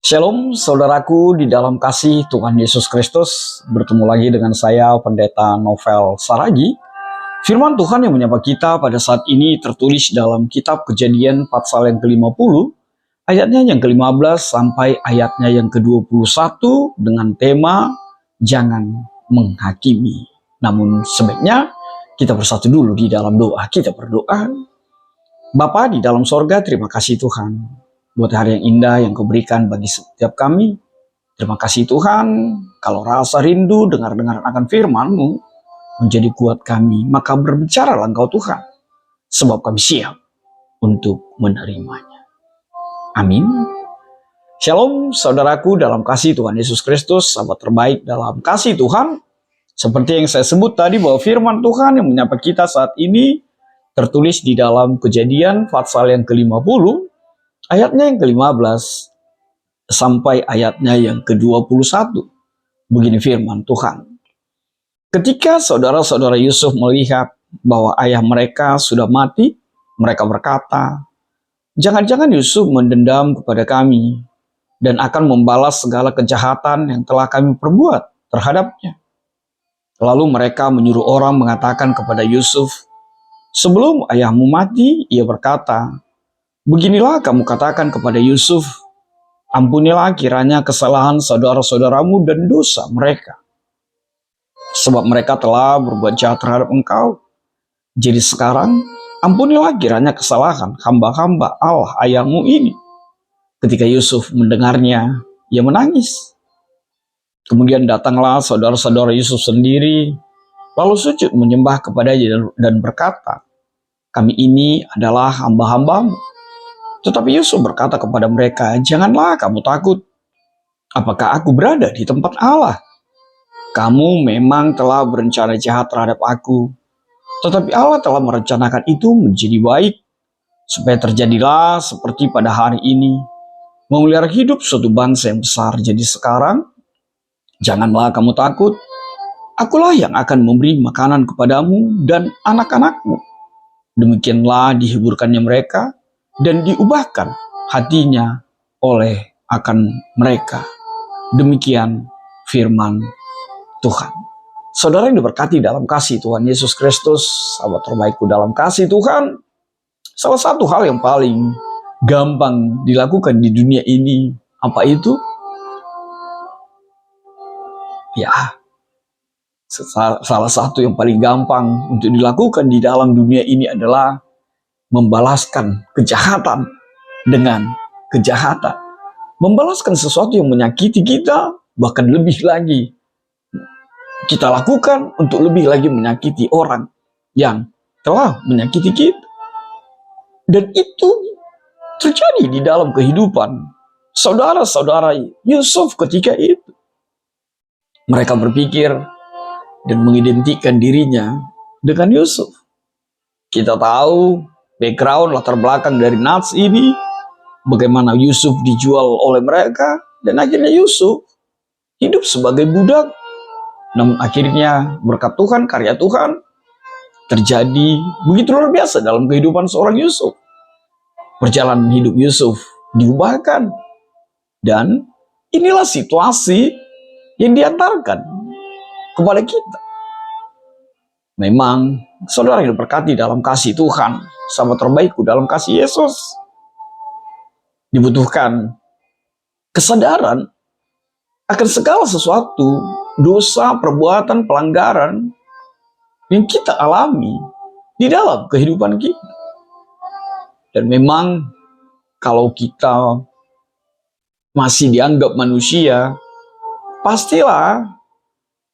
Shalom saudaraku di dalam kasih Tuhan Yesus Kristus. Bertemu lagi dengan saya Pendeta Novel Saragi. Firman Tuhan yang menyapa kita pada saat ini tertulis dalam kitab Kejadian pasal yang ke-50, ayatnya yang ke-15 sampai ayatnya yang ke-21 dengan tema jangan menghakimi. Namun sebaiknya kita bersatu dulu di dalam doa. Kita berdoa. Bapa di dalam sorga, terima kasih Tuhan buat hari yang indah yang Kau berikan bagi setiap kami. Terima kasih Tuhan, kalau rasa rindu dengar-dengar akan firman-Mu menjadi kuat kami, maka berbicaralah Engkau Tuhan, sebab kami siap untuk menerimanya. Amin. Shalom saudaraku dalam kasih Tuhan Yesus Kristus, sahabat terbaik dalam kasih Tuhan. Seperti yang saya sebut tadi bahwa firman Tuhan yang menyapa kita saat ini tertulis di dalam Kejadian pasal yang ke-50, ayatnya yang ke-15 sampai ayatnya yang ke-21. Begini firman Tuhan. Ketika saudara-saudara Yusuf melihat bahwa ayah mereka sudah mati, mereka berkata, "Jangan-jangan Yusuf mendendam kepada kami dan akan membalas segala kejahatan yang telah kami perbuat terhadapnya." Lalu mereka menyuruh orang mengatakan kepada Yusuf, "Sebelum ayahmu mati, ia berkata, beginilah kamu katakan kepada Yusuf, ampunilah kiranya kesalahan saudara-saudaramu dan dosa mereka. Sebab mereka telah berbuat jahat terhadap engkau. Jadi sekarang, ampunilah kiranya kesalahan hamba-hamba Allah ayahmu ini." Ketika Yusuf mendengarnya, ia menangis. Kemudian datanglah saudara-saudara Yusuf sendiri, lalu sujud menyembah kepadanya dan berkata, "Kami ini adalah hamba-hambamu." Tetapi Yusuf berkata kepada mereka, "Janganlah kamu takut. Apakah aku berada di tempat Allah? Kamu memang telah berencana jahat terhadap aku, tetapi Allah telah merencanakan itu menjadi baik, supaya terjadilah seperti pada hari ini, memelihara hidup suatu bangsa yang besar. Jadi sekarang, janganlah kamu takut. Akulah yang akan memberi makanan kepadamu dan anak-anakmu." Demikianlah dihiburkannya mereka, dan diubahkan hatinya oleh akan mereka. Demikian firman Tuhan. Saudara yang diberkati dalam kasih Tuhan Yesus Kristus, sahabat terbaikku dalam kasih Tuhan, salah satu hal yang paling gampang dilakukan di dunia ini, apa itu? Ya, salah satu yang paling gampang untuk dilakukan di dalam dunia ini adalah membalaskan kejahatan dengan kejahatan. Membalaskan sesuatu yang menyakiti kita, bahkan lebih lagi kita lakukan untuk lebih lagi menyakiti orang yang telah menyakiti kita. Dan itu terjadi di dalam kehidupan saudara-saudara Yusuf ketika itu. Mereka berpikir dan mengidentikan dirinya dengan Yusuf. Kita tahu background latar belakang dari Nats ini, bagaimana Yusuf dijual oleh mereka, dan akhirnya Yusuf hidup sebagai budak. Namun akhirnya berkat Tuhan, karya Tuhan terjadi begitu luar biasa dalam kehidupan seorang Yusuf. Perjalanan hidup Yusuf diubahkan, dan inilah situasi yang diantarkan kepada kita. Memang saudara yang diberkati dalam kasih Tuhan, sahabat terbaikku dalam kasih Yesus, dibutuhkan kesadaran akan segala sesuatu, dosa, perbuatan, pelanggaran yang kita alami di dalam kehidupan kita. Dan memang kalau kita masih dianggap manusia, pastilah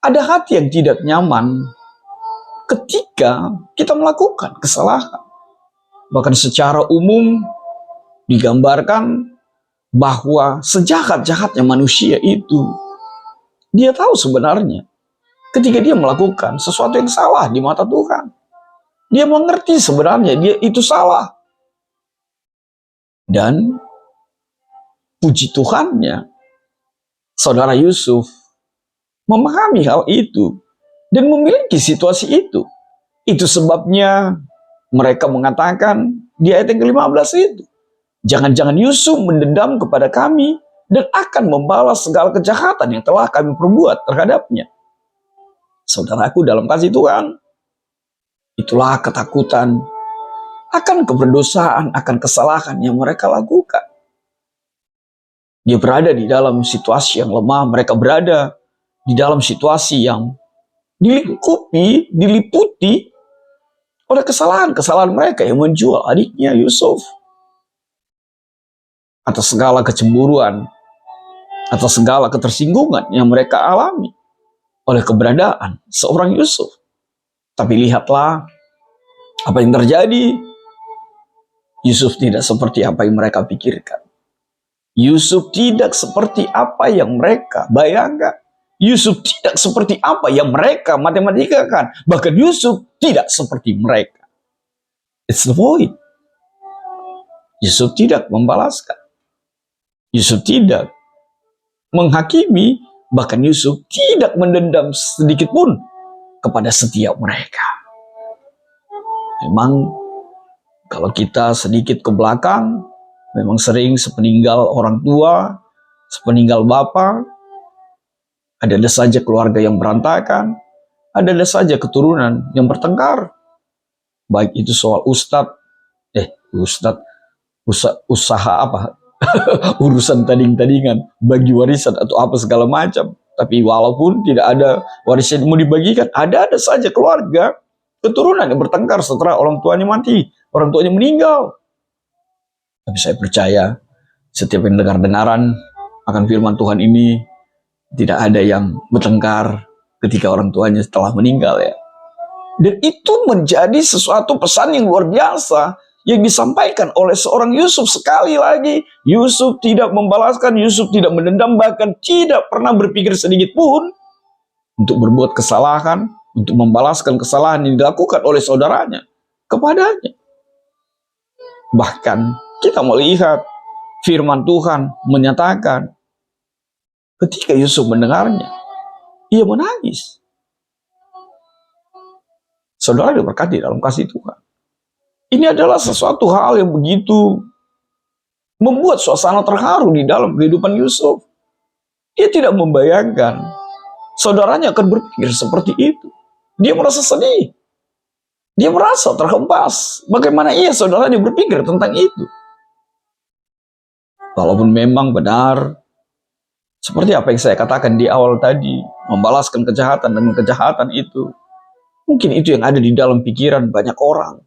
ada hati yang tidak nyaman ketika kita melakukan kesalahan. Bahkan secara umum digambarkan bahwa sejahat-jahatnya manusia itu, dia tahu sebenarnya ketika dia melakukan sesuatu yang salah di mata Tuhan. Dia mengerti sebenarnya dia itu salah. Dan puji Tuhannya, saudara Yusuf memahami hal itu dan memiliki situasi itu. Itu sebabnya mereka mengatakan di ayat yang ke-15 itu, "Jangan-jangan Yusuf mendendam kepada kami dan akan membalas segala kejahatan yang telah kami perbuat terhadapnya. Saudaraku dalam kasih Tuhan, itulah ketakutan akan keberdosaan, akan kesalahan yang mereka lakukan. Dia berada di dalam situasi yang lemah, mereka berada di dalam situasi yang diliputi oleh kesalahan-kesalahan mereka yang menjual adiknya Yusuf. Atas segala kecemburuan, atas segala ketersinggungan yang mereka alami oleh keberadaan seorang Yusuf. Tapi lihatlah apa yang terjadi. Yusuf tidak seperti apa yang mereka pikirkan. Yusuf tidak seperti apa yang mereka bayangkan. Yusuf tidak seperti apa yang mereka matematikakan. Bahkan Yusuf tidak seperti mereka. It's the point. Yusuf tidak membalaskan. Yusuf tidak menghakimi. Bahkan Yusuf tidak mendendam sedikit pun kepada setiap mereka. Memang kalau kita sedikit ke belakang, memang sering sepeninggal orang tua, sepeninggal bapak, ada saja keluarga yang berantakan, ada saja keturunan yang bertengkar. Baik itu soal usaha apa, urusan tading-tadingan, bagi warisan atau apa segala macam. Tapi walaupun tidak ada warisan yang mau dibagikan, ada saja keluarga, keturunan yang bertengkar setelah orang tuanya mati, orang tuanya meninggal. Tapi saya percaya setiap yang dengar-dengaran akan firman Tuhan ini, tidak ada yang bertengkar ketika orang tuanya telah meninggal ya. Dan itu menjadi sesuatu pesan yang luar biasa yang disampaikan oleh seorang Yusuf. Sekali lagi, Yusuf tidak membalaskan, Yusuf tidak mendendam, bahkan tidak pernah berpikir sedikit pun untuk berbuat kesalahan, untuk membalaskan kesalahan yang dilakukan oleh saudaranya kepadanya. Bahkan kita melihat firman Tuhan menyatakan ketika Yusuf mendengarnya, ia menangis. Saudara diberkati dalam kasih Tuhan. Ini adalah sesuatu hal yang begitu membuat suasana terharu di dalam kehidupan Yusuf. Dia tidak membayangkan saudaranya akan berpikir seperti itu. Dia merasa sedih. Dia merasa terhempas. Bagaimana saudaranya berpikir tentang itu? Walaupun memang benar, seperti apa yang saya katakan di awal tadi, membalaskan kejahatan dengan kejahatan itu, mungkin itu yang ada di dalam pikiran banyak orang.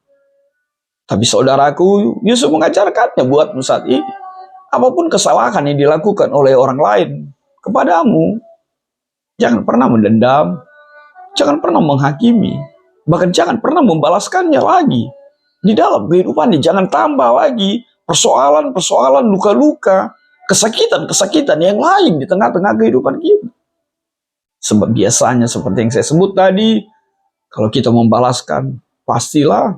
Tapi saudaraku, Yusuf mengajarkannya buatmu saat ini. Apapun kesalahan yang dilakukan oleh orang lain kepadamu, jangan pernah mendendam, jangan pernah menghakimi, bahkan jangan pernah membalaskannya lagi. Di dalam kehidupannya, jangan tambah lagi persoalan-persoalan, luka-luka, kesakitan-kesakitan yang lain di tengah-tengah kehidupan kita. Sebab biasanya seperti yang saya sebut tadi, kalau kita membalaskan, pastilah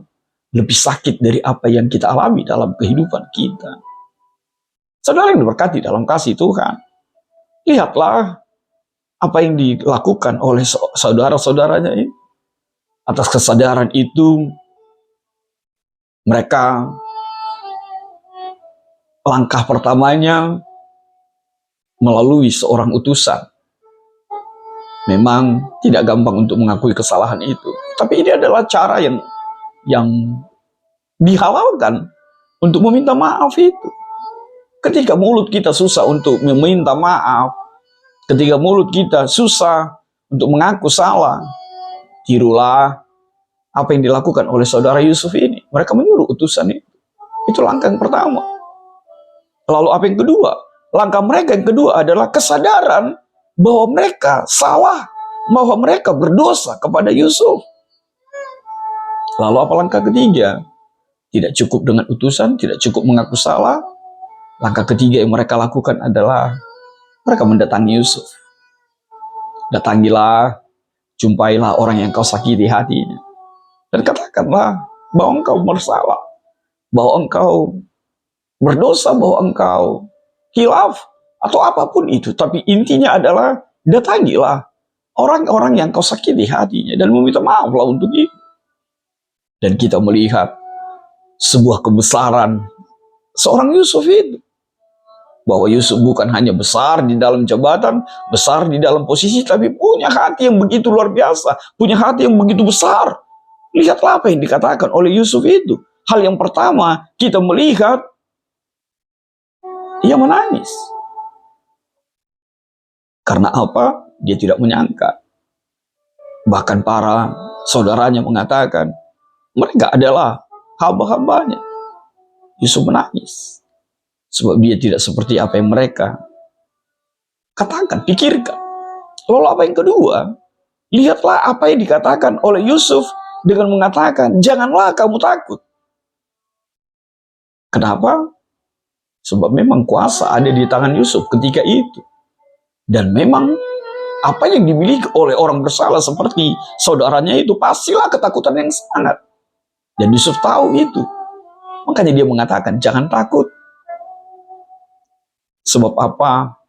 lebih sakit dari apa yang kita alami dalam kehidupan kita. Saudara yang diberkati dalam kasih Tuhan, lihatlah apa yang dilakukan oleh saudara-saudaranya ini. Atas kesadaran itu, mereka langkah pertamanya melalui seorang utusan. Memang tidak gampang untuk mengakui kesalahan itu, tapi ini adalah cara yang dihalalkan untuk meminta maaf itu. Ketika mulut kita susah untuk meminta maaf, ketika mulut kita susah untuk mengaku salah, tirulah apa yang dilakukan oleh saudara Yusuf ini. Mereka menyuruh utusan itu. Itu langkah yang pertama. Lalu apa yang kedua? Langkah mereka yang kedua adalah kesadaran bahwa mereka salah, bahwa mereka berdosa kepada Yusuf. Lalu apa langkah ketiga? Tidak cukup dengan utusan, tidak cukup mengaku salah. Langkah ketiga yang mereka lakukan adalah mereka mendatangi Yusuf. Datangilah, jumpailah orang yang kau sakiti hatinya. Dan katakanlah bahwa engkau bersalah, bahwa engkau berdosa, bahwa engkau hilaf, atau apapun itu. Tapi intinya adalah datangilah orang-orang yang kau sakiti hatinya dan meminta maaflah untuk itu. Dan kita melihat sebuah kebesaran seorang Yusuf itu. Bahwa Yusuf bukan hanya besar di dalam jabatan, besar di dalam posisi, tapi punya hati yang begitu luar biasa, punya hati yang begitu besar. Lihatlah apa yang dikatakan oleh Yusuf itu. Hal yang pertama, kita melihat ia menangis. Karena apa? Dia tidak menyangka. Bahkan para saudaranya mengatakan, mereka adalah hamba-hambanya. Yusuf menangis. Sebab dia tidak seperti apa yang mereka katakan, pikirkan. Lalu apa yang kedua? Lihatlah apa yang dikatakan oleh Yusuf dengan mengatakan, janganlah kamu takut. Kenapa? Sebab memang kuasa ada di tangan Yusuf ketika itu. Dan memang apa yang dimiliki oleh orang bersalah seperti saudaranya itu pastilah ketakutan yang sangat. Dan Yusuf tahu itu. Makanya dia mengatakan, jangan takut. Sebab apa?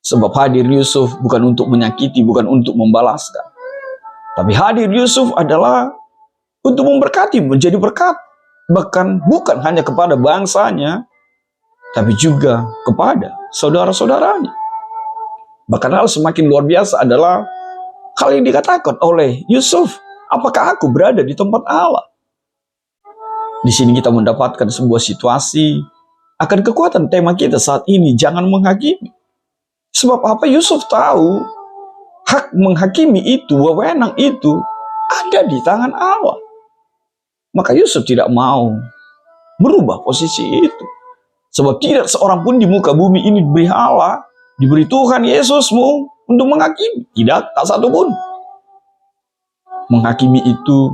Sebab hadir Yusuf bukan untuk menyakiti, bukan untuk membalaskan. Tapi hadir Yusuf adalah untuk memberkati, menjadi berkat. Bahkan bukan hanya kepada bangsanya, tapi juga kepada saudara-saudaranya. Bahkan hal semakin luar biasa adalah hal yang dikatakan oleh Yusuf, apakah aku berada di tempat Allah? Di sini kita mendapatkan sebuah situasi akan kekuatan tema kita saat ini, jangan menghakimi. Sebab apa? Yusuf tahu hak menghakimi itu, wewenang itu ada di tangan Allah. Maka Yusuf tidak mau merubah posisi itu. Sebab tidak seorang pun di muka bumi ini diberi Allah, diberi Tuhan Yesusmu untuk menghakimi. Tidak, tak satu pun. Menghakimi itu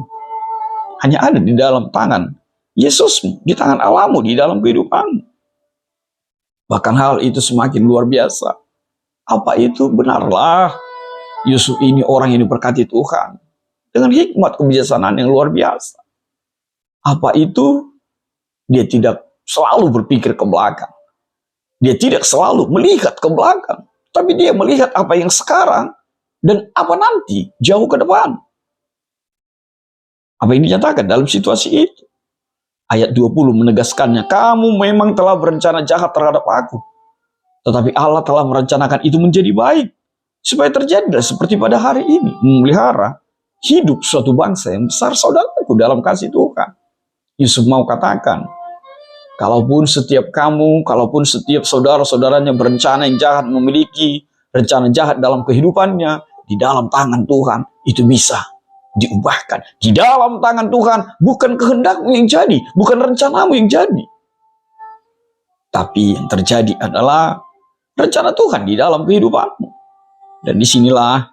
hanya ada di dalam tangan Yesusmu, di tangan Allahmu, di dalam kehidupanmu. Bahkan hal itu semakin luar biasa. Apa itu? Benarlah Yusuf ini orang yang diberkati Tuhan dengan hikmat kebijaksanaan yang luar biasa. Apa itu? Dia tidak selalu berpikir ke belakang. Dia tidak selalu melihat ke belakang. Tapi dia melihat apa yang sekarang dan apa nanti jauh ke depan. Apa yang dinyatakan dalam situasi itu? Ayat 20 menegaskannya, kamu memang telah berencana jahat terhadap aku. Tetapi Allah telah merencanakan itu menjadi baik. Supaya terjadilah seperti pada hari ini. Memelihara hidup suatu bangsa yang besar, saudaraku, dalam kasih Tuhan. Yusuf mau katakan, kalaupun setiap kamu, kalaupun setiap saudara-saudaranya berencana yang jahat, memiliki rencana jahat dalam kehidupannya, di dalam tangan Tuhan itu bisa diubahkan. Di dalam tangan Tuhan bukan kehendakmu yang jadi, bukan rencanamu yang jadi. Tapi yang terjadi adalah rencana Tuhan di dalam kehidupanmu. Dan disinilah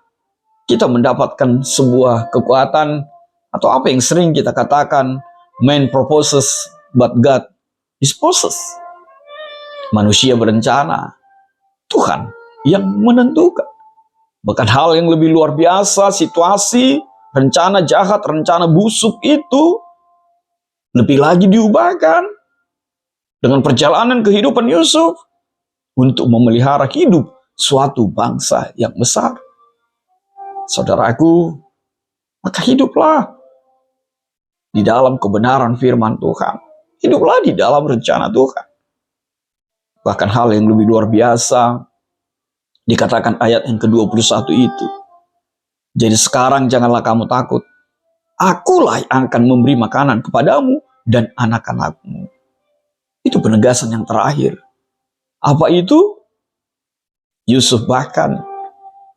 kita mendapatkan sebuah kekuatan atau apa yang sering kita katakan, man proposes but God disposes. Manusia berencana, Tuhan yang menentukan. Bahkan hal yang lebih luar biasa, situasi, rencana jahat, rencana busuk itu lebih lagi diubahkan dengan perjalanan kehidupan Yusuf untuk memelihara hidup suatu bangsa yang besar. Saudaraku, maka hiduplah di dalam kebenaran firman Tuhan. Hiduplah di dalam rencana Tuhan. Bahkan hal yang lebih luar biasa dikatakan ayat yang ke-21 itu. Jadi sekarang janganlah kamu takut. Akulah yang akan memberi makanan kepadamu dan anak-anakmu. Itu penegasan yang terakhir. Apa itu? Yusuf bahkan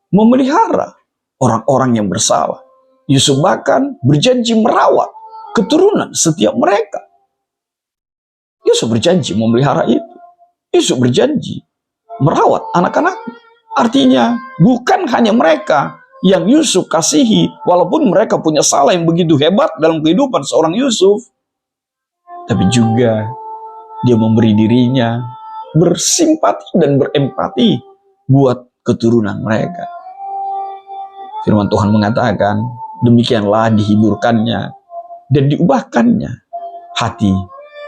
memelihara orang-orang yang bersalah. Yusuf bahkan berjanji merawat keturunan setiap mereka. Yusuf berjanji memelihara itu. Yusuf berjanji merawat anak-anak. Artinya bukan hanya mereka yang Yusuf kasihi, walaupun mereka punya salah yang begitu hebat dalam kehidupan seorang Yusuf, tapi juga dia memberi dirinya bersimpati dan berempati buat keturunan mereka. Firman Tuhan mengatakan, demikianlah dihiburkannya dan diubahkannya hati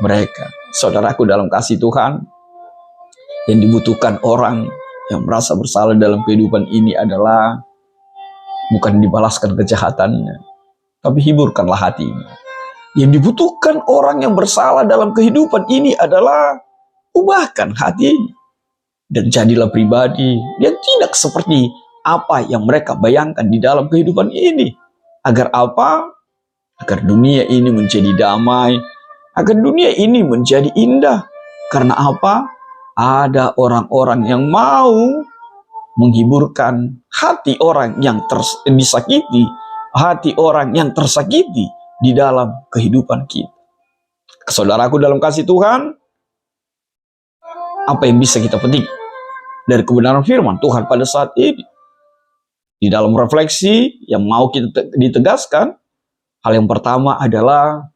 mereka. Saudaraku dalam kasih Tuhan, yang dibutuhkan orang yang merasa bersalah dalam kehidupan ini adalah bukan dibalaskan kejahatannya, tapi hiburkanlah hatinya. Yang dibutuhkan orang yang bersalah dalam kehidupan ini adalah ubahkan hatinya. dan jadilah pribadi yang tidak seperti apa yang mereka bayangkan di dalam kehidupan ini. Agar apa? Agar dunia ini menjadi damai, agar dunia ini menjadi indah. Karena apa? Ada orang-orang yang mau menghiburkan hati orang yang disakiti, hati orang yang tersakiti di dalam kehidupan kita. Saudaraku dalam kasih Tuhan, apa yang bisa kita petik dari kebenaran firman Tuhan pada saat ini? Di dalam refleksi yang mau kita ditegaskan, hal yang pertama adalah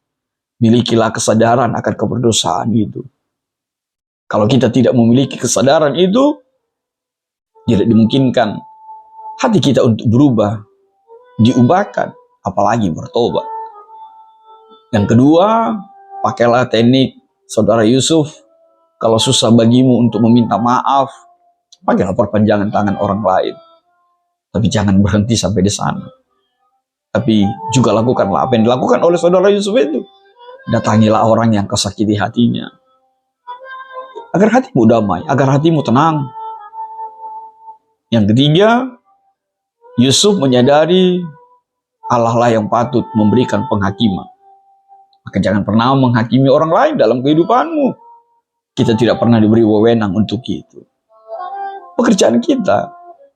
milikilah kesadaran akan keberdosaan itu. Kalau kita tidak memiliki kesadaran itu, tidak dimungkinkan hati kita untuk berubah, diubahkan, apalagi bertobat. Yang kedua, pakailah teknik saudara Yusuf. Kalau susah bagimu untuk meminta maaf, pakailah perpanjangan tangan orang lain. Tapi jangan berhenti sampai di sana. Tapi juga lakukanlah apa yang dilakukan oleh saudara Yusuf itu. Datangilah orang yang kesakiti hatinya. Agar hatimu damai, agar hatimu tenang. Yang ketiga, Yusuf menyadari Allah lah yang patut memberikan penghakiman. Maka jangan pernah menghakimi orang lain dalam kehidupanmu. Kita tidak pernah diberi wewenang untuk itu. Pekerjaan kita,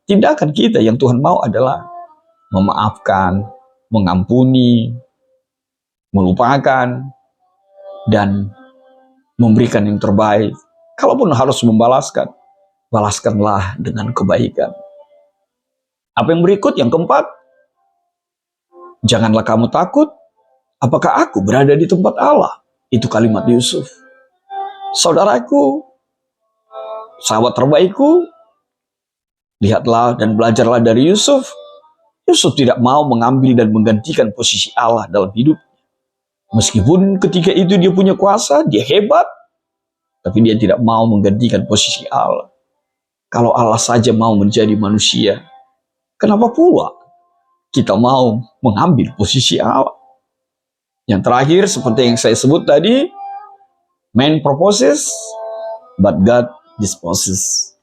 tindakan kita yang Tuhan mau adalah memaafkan, mengampuni, melupakan, dan memberikan yang terbaik. Kalaupun harus membalaskan, balaskanlah dengan kebaikan. Apa yang berikut? Yang keempat, janganlah kamu takut. Apakah aku berada di tempat Allah? Itu kalimat Yusuf. Saudaraku, sahabat terbaikku, lihatlah dan belajarlah dari Yusuf. Yusuf tidak mau mengambil dan menggantikan posisi Allah dalam hidup. Meskipun ketika itu dia punya kuasa, dia hebat, tapi dia tidak mau menggantikan posisi Allah. Kalau Allah saja mau menjadi manusia, kenapa pula kita mau mengambil posisi Allah? Yang terakhir, seperti yang saya sebut tadi, man proposes, but God disposes.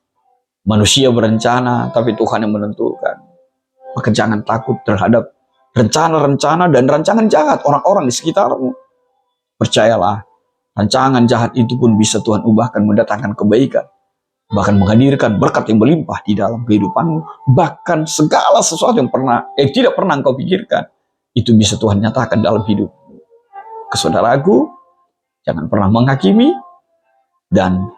Manusia berencana, tapi Tuhan yang menentukan. Maka jangan takut terhadap rencana-rencana dan rancangan jahat orang-orang di sekitarmu. Percayalah, rancangan jahat itu pun bisa Tuhan ubahkan mendatangkan kebaikan. Bahkan menghadirkan berkat yang berlimpah di dalam kehidupanmu. Bahkan segala sesuatu yang tidak pernah engkau pikirkan, itu bisa Tuhan nyatakan dalam hidup. Saudaraku, jangan pernah menghakimi, dan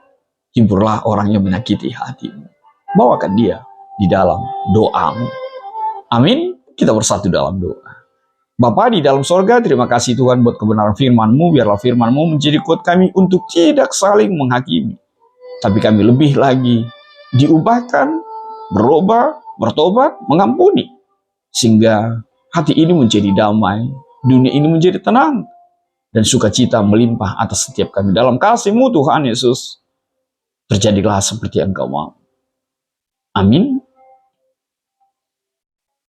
hiburlah orang yang menyakiti hatimu. Bawakan dia di dalam doamu. Amin. Kita bersatu dalam doa. Bapa di dalam sorga, terima kasih Tuhan buat kebenaran firman-Mu. Biarlah firman-Mu menjadi kuat kami untuk tidak saling menghakimi, tapi kami lebih lagi diubahkan, berubah, bertobat, mengampuni. Sehingga hati ini menjadi damai, dunia ini menjadi tenang, dan sukacita melimpah atas setiap kami. Dalam kasih-Mu Tuhan Yesus, terjadilah seperti yang Engkau mau. Amin.